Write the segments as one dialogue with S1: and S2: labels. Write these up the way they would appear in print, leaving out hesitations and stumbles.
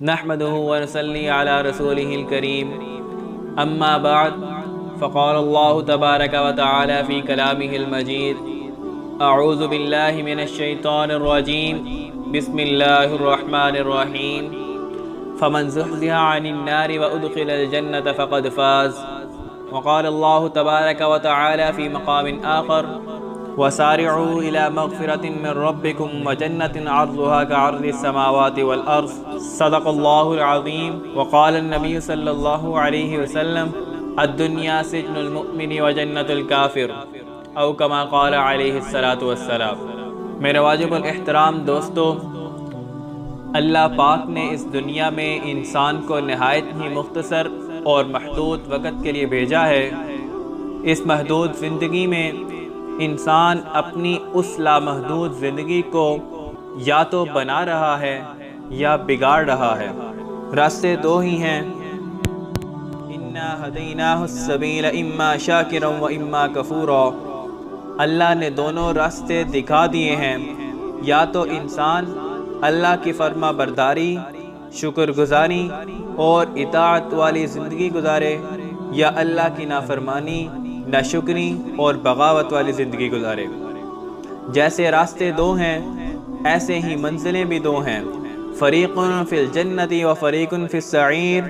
S1: نحمده ونصلي على رسوله الكريم أما بعد فقال الله تبارك وتعالى في كلامه المجيد أعوذ بالله من الشيطان الرجيم بسم الله الرحمن الرحيم فمن زحزح عن النار وأدخل الجنة فقد فاز. وقال الله تبارك وتعالى في مقام آخر وسارعوا إلى مغفرة من ربكم وجنة عرضها كعرض السماوات والأرض صدق الله العظيم. وقال النبي صلى الله عليه وسلم الدنيا سجن المؤمن وجنة الكافر او كما قال علیہ الصلاۃ والسلام. میرے واجب الاحترام دوستو، اللہ پاک نے اس دنیا میں انسان کو نہایت ہی مختصر اور محدود وقت کے لیے بھیجا ہے. اس محدود زندگی میں انسان اپنی اس لامحدود زندگی کو یا تو بنا رہا ہے یا بگاڑ رہا ہے. راستے دو ہی ہیں، انا ہدیناہ السبیل اما شاکرا و اما کفورا. اللہ نے دونوں راستے دکھا دیے ہیں، یا تو انسان اللہ کی فرما برداری، شکر گزاری اور اطاعت والی زندگی گزارے، یا اللہ کی نافرمانی، ناشکری اور بغاوت والی زندگی گزارے. جیسے راستے دو ہیں ایسے ہی منزلیں بھی دو ہیں. فریق فی الجنت و فریق فی السعیر.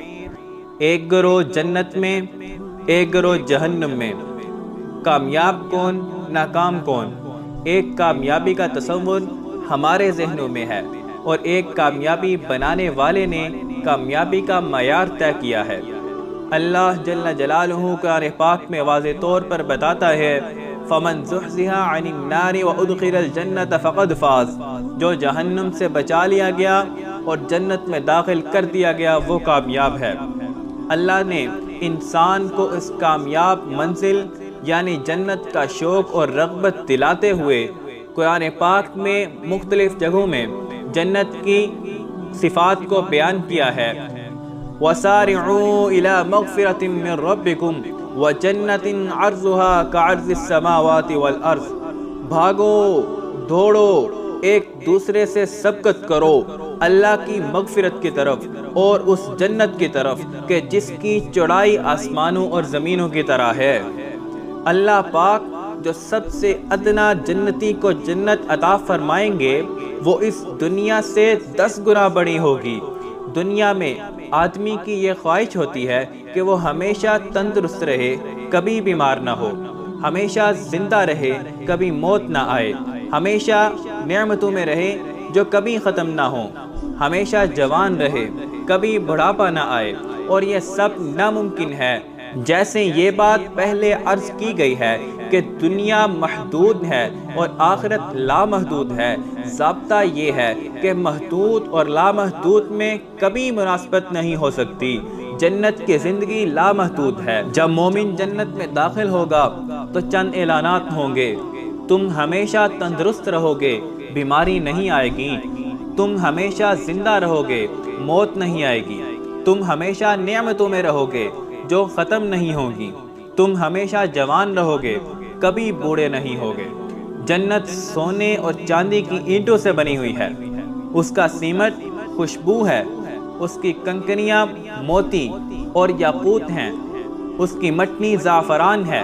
S1: ایک گروہ جنت میں، ایک گروہ جہنم میں. کامیاب کون، ناکام کون؟ ایک کامیابی کا تصور ہمارے ذہنوں میں ہے اور ایک کامیابی بنانے والے نے کامیابی کا معیار طے کیا ہے. اللہ جل جلالہ قرآن پاک میں واضح طور پر بتاتا ہے فَمَنْ زُحْزِحَ عَنِ النَّارِ وَأُدْخِلَ الْجَنَّةَ فَقَدْ فَازَ. جو جہنم سے بچا لیا گیا اور جنت میں داخل کر دیا گیا وہ کامیاب ہے. اللہ نے انسان کو اس کامیاب منزل یعنی جنت کا شوق اور رغبت دلاتے ہوئے قرآن پاک میں مختلف جگہوں میں جنت کی صفات کو بیان کیا ہے. وَسَارِعُوا إِلَى مَغْفِرَةٍ مِّن رَبِّكُمْ وَجَنَّةٍ عَرْضُهَا كَعَرْضِ السَّمَاوَاتِ وَالْأَرْضِ. بھاگو دوڑو، ایک دوسرے سے سبقت کرو اللہ کی مغفرت کی طرف اور اس جنت کی طرف کہ جس کی چوڑائی آسمانوں اور زمینوں کی طرح ہے. اللہ پاک جو سب سے ادنا جنتی کو جنت عطا فرمائیں گے وہ اس دنیا سے 10 گنا بڑی ہوگی. دنیا میں آدمی کی یہ خواہش ہوتی ہے کہ وہ ہمیشہ تندرست رہے، کبھی بیمار نہ ہو، ہمیشہ زندہ رہے، کبھی موت نہ آئے، ہمیشہ نعمتوں میں رہے جو کبھی ختم نہ ہوں، ہمیشہ جوان رہے، کبھی بڑھاپا نہ آئے. اور یہ سب ناممکن ہے. جیسے یہ بات پہلے عرض کی گئی ہے کہ دنیا محدود ہے اور آخرت لامحدود ہے، ضابطہ یہ ہے کہ محدود اور لامحدود میں کبھی مناسبت نہیں ہو سکتی. جنت کی زندگی لامحدود ہے. جب مومن جنت میں داخل ہوگا تو چند اعلانات ہوں گے. تم ہمیشہ تندرست رہو گے، بیماری نہیں آئے گی. تم ہمیشہ زندہ رہو گے، موت نہیں آئے گی. تم ہمیشہ نعمتوں میں رہو گے جو ختم نہیں ہوگی. تم ہمیشہ جوان رہو گے، کبھی بوڑھے نہیں ہوگے. جنت سونے اور چاندی کی اینٹوں سے بنی ہوئی ہے. اس کا سیمٹ خوشبو ہے، اس کی کنکریاں موتی اور یاقوت ہیں، اس کی مٹنی زعفران ہے.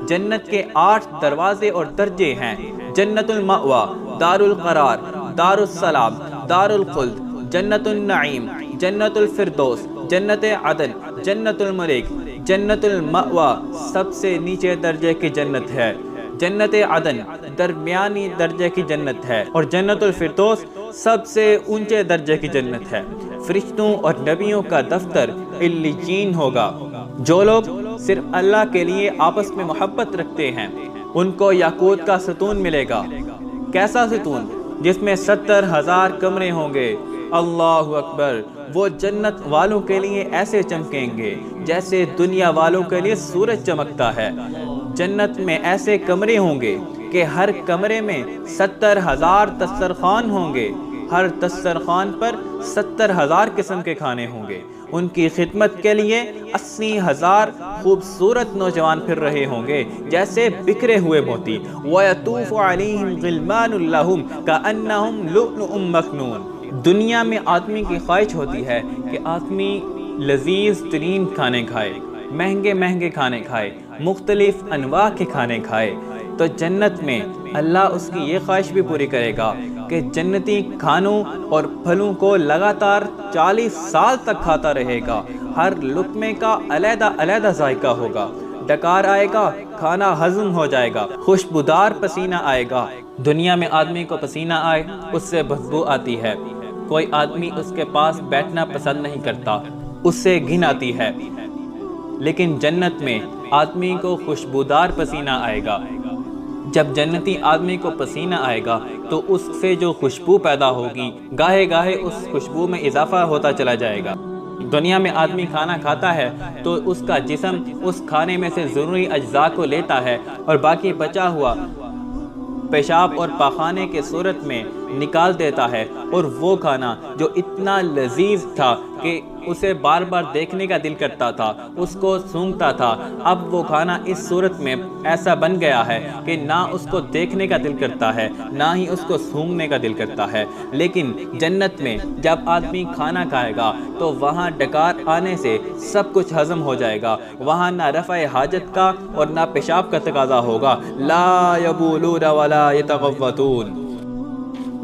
S1: جنت کے 8 دروازے اور درجے ہیں. جنت المأوى، دار القرار، دار السلام، دار الخلد، جنت النعیم، جنت الفردوس، جنت عدن، جنت الملک. جنت المأوى سب سے نیچے درجے کی جنت ہے. جنت عدن درمیانی درجے کی جنت ہے اور جنت الفردوس سب سے اونچے درجے کی جنت ہے. فرشتوں اور نبیوں کا دفتر علیین ہوگا. جو لوگ صرف اللہ کے لیے آپس میں محبت رکھتے ہیں ان کو یاقوت کا ستون ملے گا. کیسا ستون؟ جس میں 70,000 کمرے ہوں گے. اللہ اکبر. وہ جنت والوں کے لیے ایسے چمکیں گے جیسے دنیا والوں کے لیے سورج چمکتا ہے. جنت میں ایسے کمرے ہوں گے کہ ہر کمرے میں 70,000 دسترخوان ہوں گے. ہر دسترخوان پر 70,000 قسم کے کھانے ہوں گے. ان کی خدمت کے لیے 80,000 خوبصورت نوجوان پھر رہے ہوں گے جیسے بکھرے ہوئے موتی. وَيَطُوفُ عَلَيْهِمْ غِلْمَانٌ لَّهُمْ كَأَنَّهُمْ لُؤْلُؤٌ مَّكْنُونٌ. دنیا میں آدمی کی خواہش ہوتی ہے کہ آدمی لذیذ ترین کھانے کھائے، مہنگے مہنگے کھانے کھائے، مختلف انواع کے کھانے کھائے، تو جنت میں اللہ اس کی یہ خواہش بھی پوری کرے گا کہ جنتی کھانوں اور پھلوں کو لگاتار 40 سال تک کھاتا رہے گا۔ ہر لقمے کا علیحدہ علیحدہ ذائقہ ہوگا، ڈکار آئے گا، کھانا ہضم ہو جائے گا، خوشبودار پسینہ آئے گا۔ دنیا میں آدمی کو پسینہ آئے اس سے بدبو آتی ہے، کوئی آدمی اس کے پاس بیٹھنا پسند نہیں کرتا، اس سے گھن آتی ہے، لیکن جنت میں آدمی کو خوشبودار پسینہ آئے گا۔ جب جنتی آدمی کو پسینہ آئے گا تو اس سے جو خوشبو پیدا ہوگی، گاہے گاہے اس خوشبو میں اضافہ ہوتا چلا جائے گا۔ دنیا میں آدمی کھانا کھاتا ہے تو اس کا جسم اس کھانے میں سے ضروری اجزاء کو لیتا ہے اور باقی بچا ہوا پیشاب اور پاخانے کے صورت میں نکال دیتا ہے، اور وہ کھانا جو اتنا لذیذ تھا کہ اسے بار بار دیکھنے کا دل کرتا تھا، اس کو سونگھتا تھا، اب وہ کھانا اس صورت میں ایسا بن گیا ہے کہ نہ اس کو دیکھنے کا دل کرتا ہے، نہ ہی اس کو سونگھنے کا دل کرتا ہے۔ لیکن جنت میں جب آدمی کھانا کھائے گا تو وہاں ڈکار آنے سے سب کچھ ہضم ہو جائے گا، وہاں نہ رفع حاجت کا اور نہ پیشاب کا تقاضا ہوگا۔ لا یبولون ولا یتغوطون۔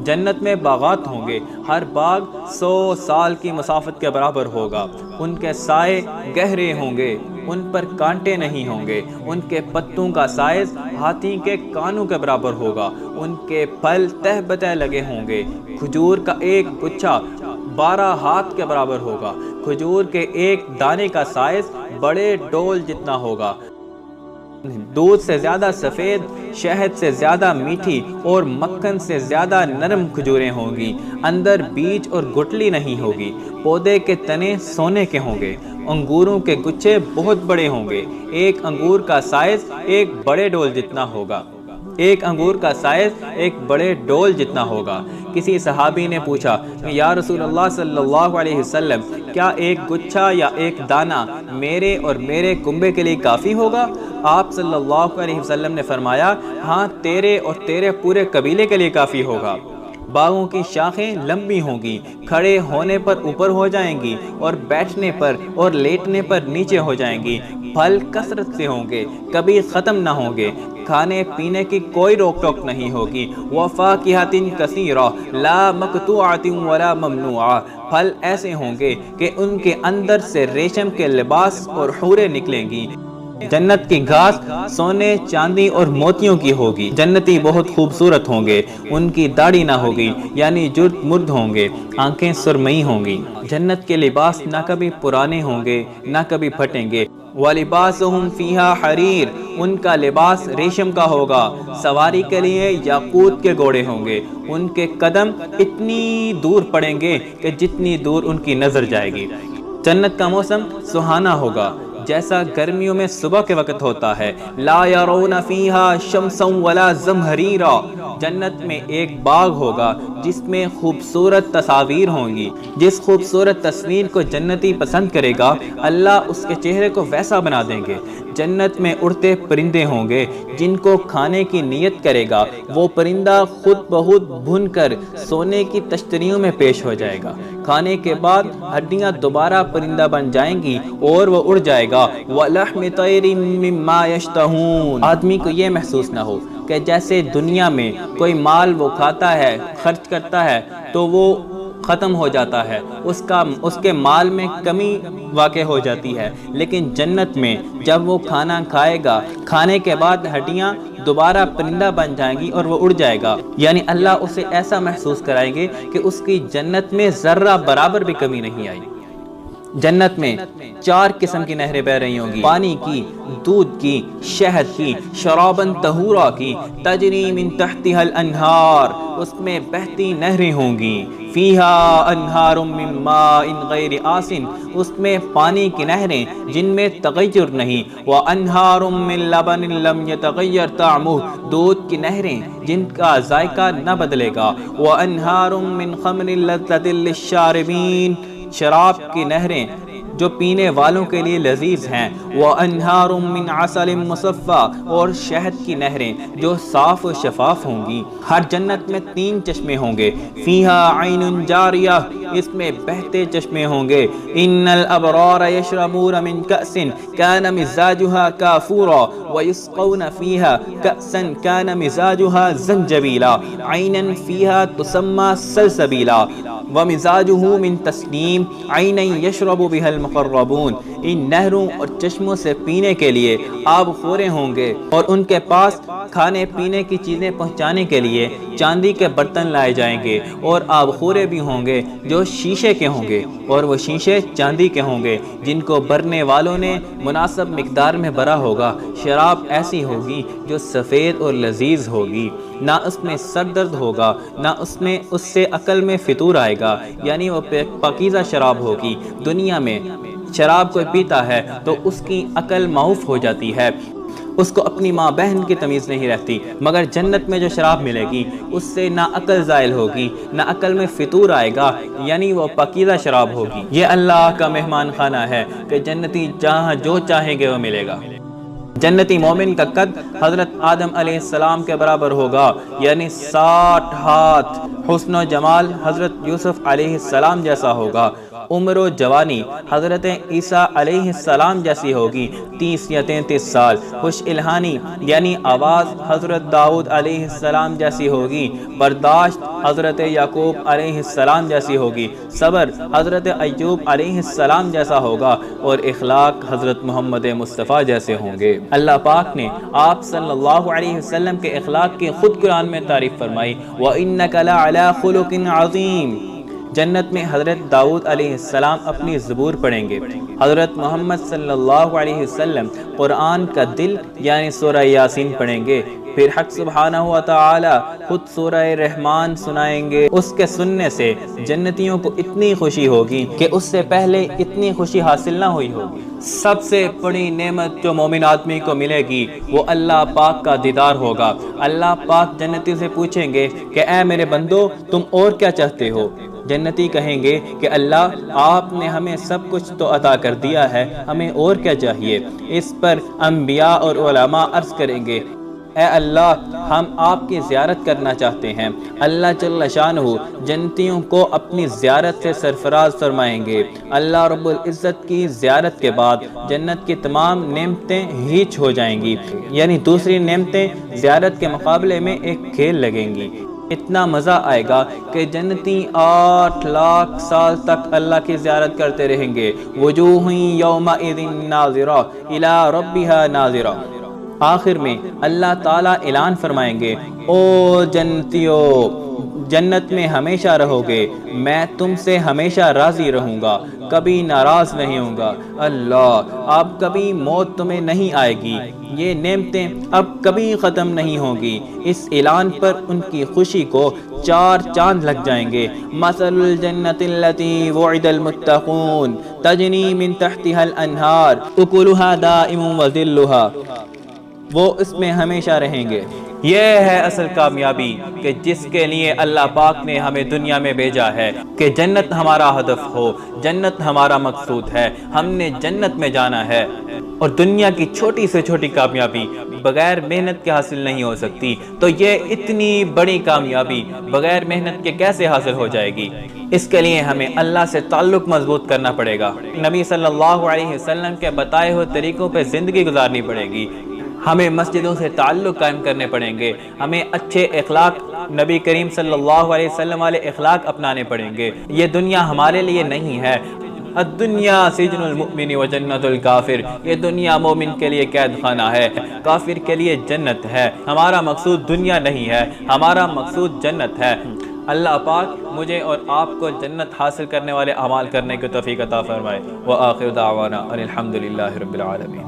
S1: جنت میں باغات ہوں گے، ہر باغ 100 سال کی مسافت کے برابر ہوگا، ان کے سائے گہرے ہوں گے، ان پر کانٹے نہیں ہوں گے، ان کے پتوں کا سائز ہاتھی کے کانوں کے برابر ہوگا، ان کے پھل تہ بتہ لگے ہوں گے، کھجور کا ایک گچھا 12 ہاتھ کے برابر ہوگا، کھجور کے ایک دانے کا سائز بڑے ڈول جتنا ہوگا، دودھ سے زیادہ سفید، شہد سے زیادہ میٹھی اور مکھن سے زیادہ نرم کھجوریں ہوں گی، اندر بیج اور گٹلی نہیں ہوگی، پودے کے تنے سونے کے ہوں گے، انگوروں کے گچھے بہت بڑے ہوں گے، ایک انگور کا سائز ایک بڑے ڈول جتنا ہوگا، ایک انگور کا سائز ایک بڑے ڈول جتنا ہوگا۔ کسی صحابی نے پوچھا یا رسول اللہ صلی اللہ علیہ وسلم، کیا ایک گچھا یا ایک دانہ میرے اور میرے کنبے کے لیے کافی ہوگا؟ آپ صلی اللہ علیہ وسلم نے فرمایا، ہاں تیرے اور تیرے پورے قبیلے کے لیے کافی ہوگا۔ باغوں کی شاخیں لمبی ہوں گی، کھڑے ہونے پر اوپر ہو جائیں گی اور بیٹھنے پر اور لیٹنے پر نیچے ہو جائیں گی، پھل کثرت سے ہوں گے، کبھی ختم نہ ہوں گے، کھانے پینے کی کوئی روک ٹوک نہیں ہوگی، وَفَاكِهَةٍ كَثِيرَةٍ لَا مَقْطُوعَةٍ وَلَا مَمْنُوعَةٍ، پھل ایسے ہوں گے کہ ان کے اندر سے ریشم کے لباس اور حوریں نکلیں گی۔ جنت کی گھاس سونے، چاندی اور موتیوں کی ہوگی۔ جنتی بہت خوبصورت ہوں گے، ان کی داڑھی نہ ہوگی، یعنی جرد مرد ہوں گے، آنکھیں سرمئی ہوں گی۔ جنت کے لباس نہ کبھی پرانے ہوں گے نہ کبھی پھٹیں گے۔ وَلِبَاسُهُمْ فِيهَا حَرِيرٌ، ان کا لباس ریشم کا ہوگا۔ سواری کے لیے یاقوت کے گھوڑے ہوں گے، ان کے قدم اتنی دور پڑیں گے کہ جتنی دور ان کی نظر جائے گی۔ جنت کا موسم سہانا ہوگا، جیسا گرمیوں میں صبح کے وقت ہوتا ہے۔ لا يرون فيها شمسا ولا زمهريرا، جنت میں ایک باغ ہوگا جس میں خوبصورت تصاویر ہوں گی۔ جس خوبصورت تصویر کو جنتی پسند کرے گا اللہ اس کے چہرے کو ویسا بنا دیں گے۔ جنت میں اڑتے پرندے ہوں گے، جن کو کھانے کی نیت کرے گا وہ پرندہ خود بخود بھن کر سونے کی تشتریوں میں پیش ہو جائے گا۔ کھانے کے بعد ہڈیاں دوبارہ پرندہ بن جائیں گی اور وہ اڑ جائے گا۔ وَلَحْمِ طَيْرٍ مِّمَّا يَشْتَهُونَ، آدمی کو یہ محسوس نہ ہو کہ جیسے دنیا میں کوئی مال وہ کھاتا ہے، خرچ کرتا ہے تو وہ ختم ہو جاتا ہے، اس کے مال میں کمی واقع ہو جاتی ہے، لیکن جنت میں جب وہ کھانا کھائے گا، کھانے کے بعد ہڈیاں دوبارہ پرندہ بن جائیں گی اور وہ اڑ جائے گا، یعنی اللہ اسے ایسا محسوس کرائیں گے کہ اس کی جنت میں ذرہ برابر بھی کمی نہیں آئی۔ جنت میں 4 قسم کی نہریں بہ رہی ہوں گی، پانی کی، دودھ کی، شہد کی، شراباً طہورا کی، تجری من تحتها الانہار، اس میں بہتی نہریں ہوں گی، فیہا انہار من ماء غیر آسن، اس میں پانی کی نہریں جن میں تغیر نہیں، وانہار من لبن لم یتغیر طعمہ، دودھ کی نہریں جن کا ذائقہ نہ بدلے گا، وانہار من خمر لذۃ للشاربین، شراب کی نہریں جو پینے والوں کے لیے لذیذ ہیں، وَأَنْهَارٌ مِّنْ عَسَلٍ مُّصَفًّى اور شہد کی نہریں جو صاف و شفاف ہوں گی۔ ہر جنت میں 3 چشمے ہوں گے، فِيهَا عَيْنٌ جَارِيَةٌ اس میں بہتے چشمے ہوں گے۔ إِنَّ الْأَبْرَارَ يَشْرَبُونَ مِنْ كَأْسٍ كَانَ مِزَاجُهَا كَافُورًا وَيُسْقَوْنَ فِيهَا كَأْسًا كَانَ مِزَاجُهَا زَنْجَبِيلًا عَيْنًا فِيهَا تُسَمَّى سَلْسَبِيلًا وَمِزَاجُهُ مِنْ تَسْنِيمٍ عَيْنًا يَشْرَبُ بِهَا الْمُقَرَّبُونَ ان نہروں اور چشموں سے پینے کے لیے آب خورے ہوں گے، اور ان کے پاس کھانے پینے کی چیزیں پہنچانے کے لیے چاندی کے برتن لائے جائیں گے، اور آب خورے بھی ہوں گے جو شیشے کے ہوں گے، اور وہ شیشے چاندی کے ہوں گے جن کو بھرنے والوں نے مناسب مقدار میں بھرا ہوگا۔ شراب ایسی ہوگی جو سفید اور لذیذ ہوگی، نہ اس میں سر درد ہوگا، نہ اس سے عقل میں فطور آئے گا، یعنی وہ پاکیزہ شراب ہوگی۔ دنیا میں شراب کوئی پیتا ہے تو اس کی عقل معوف ہو جاتی ہے، اس کو اپنی ماں بہن کی تمیز نہیں رہتی، مگر جنت میں جو شراب ملے گی اس سے نہ عقل زائل ہوگی، نہ عقل میں فطور آئے گا، یعنی وہ پاکیزہ شراب ہوگی۔ یہ اللہ کا مہمان خانہ ہے کہ جنتی جہاں جو چاہیں گے وہ ملے گا۔ جنتی مومن کا قد حضرت آدم علیہ السلام کے برابر ہوگا، یعنی 60 ہاتھ۔ حسن و جمال حضرت یوسف علیہ السلام جیسا ہوگا۔ عمر و جوانی حضرت عیسیٰ علیہ السلام جیسی ہوگی، 30 یا 33 سال۔ خوش الہانی یعنی آواز حضرت داؤد علیہ السلام جیسی ہوگی۔ برداشت حضرت یعقوب علیہ السلام جیسی ہوگی۔ صبر حضرت ایوب علیہ السلام جیسا ہوگا، اور اخلاق حضرت محمد مصطفیٰ جیسے ہوں گے۔ اللہ پاک نے آپ صلی اللہ علیہ وسلم کے اخلاق کی خود قرآن میں تعریف فرمائی، وَإِنَّكَ لَعَلَىٰ خُلُقٍ عَظِيمٍ۔ جنت میں حضرت داؤد علیہ السلام اپنی زبور پڑھیں گے، حضرت محمد صلی اللہ علیہ وسلم قرآن کا دل یعنی سورہ یاسین پڑھیں گے، پھر حق سبحانہ و تعالی خود سورہ رحمان سنائیں گے۔ اس کے سننے سے جنتیوں کو اتنی خوشی ہوگی کہ اس سے پہلے اتنی خوشی حاصل نہ ہوئی ہوگی۔ سب سے بڑی نعمت جو مومن آدمی کو ملے گی وہ اللہ پاک کا دیدار ہوگا۔ اللہ پاک جنتی سے پوچھیں گے کہ اے میرے بندو تم اور کیا چاہتے ہو؟ جنتی کہیں گے کہ اللہ آپ نے ہمیں سب کچھ تو عطا کر دیا ہے، ہمیں اور کیا چاہیے؟ اس پر انبیاء اور علماء عرض کریں گے اے اللہ ہم آپ کی زیارت کرنا چاہتے ہیں۔ اللہ جل شانہ جنتیوں کو اپنی زیارت سے سرفراز فرمائیں گے۔ اللہ رب العزت کی زیارت کے بعد جنت کی تمام نعمتیں ہیچ ہو جائیں گی، یعنی دوسری نعمتیں زیارت کے مقابلے میں ایک کھیل لگیں گی۔ اتنا مزہ آئے گا کہ جنتی 8 لاکھ سال تک اللہ کی زیارت کرتے رہیں گے۔ وجوہ یومئذ ناظرہ الی ربها ناظرہ۔ آخر میں اللہ تعالیٰ اعلان فرمائیں گے او جنتیو جنت میں ہمیشہ رہو گے، میں تم سے ہمیشہ راضی رہوں گا، کبھی ناراض نہیں ہوں گا۔ اللہ اب کبھی موت تمہیں نہیں آئے گی، یہ نعمتیں اب کبھی ختم نہیں ہوں گی۔ اس اعلان پر ان کی خوشی کو 4 چاند لگ جائیں گے۔ مثل الجنت التي وعد المتقون تجری من تحتها الانہار اکلها دائم وظلها۔ وہ اس میں ہمیشہ رہیں گے۔ یہ ہے اصل کامیابی کہ جس کے لیے اللہ پاک نے ہمیں دنیا میں بھیجا ہے کہ جنت ہمارا ہدف ہو، جنت ہمارا مقصود ہے، ہم نے جنت میں جانا ہے۔ اور دنیا کی چھوٹی سے چھوٹی کامیابی بغیر محنت کے حاصل نہیں ہو سکتی، تو یہ اتنی بڑی کامیابی بغیر محنت کے کیسے حاصل ہو جائے گی؟ اس کے لیے ہمیں اللہ سے تعلق مضبوط کرنا پڑے گا، نبی صلی اللہ علیہ وسلم کے بتائے ہوئے طریقوں پہ زندگی گزارنی پڑے گی، ہمیں مسجدوں سے تعلق قائم کرنے پڑیں گے، ہمیں اچھے اخلاق نبی کریم صلی اللہ علیہ وسلم والے اخلاق اپنانے پڑیں گے۔ یہ دنیا ہمارے لیے نہیں ہے۔ الدنیا سجن المؤمن و جنت الکافر، یہ دنیا مومن کے لیے قید خانہ ہے، کافر کے لیے جنت ہے۔ ہمارا مقصود دنیا نہیں ہے، ہمارا مقصود جنت ہے۔ اللہ پاک مجھے اور آپ کو جنت حاصل کرنے والے اعمال کرنے کی توفیق عطا فرمائے۔ وآخر دعوانا ان الحمد للہ رب العالمین۔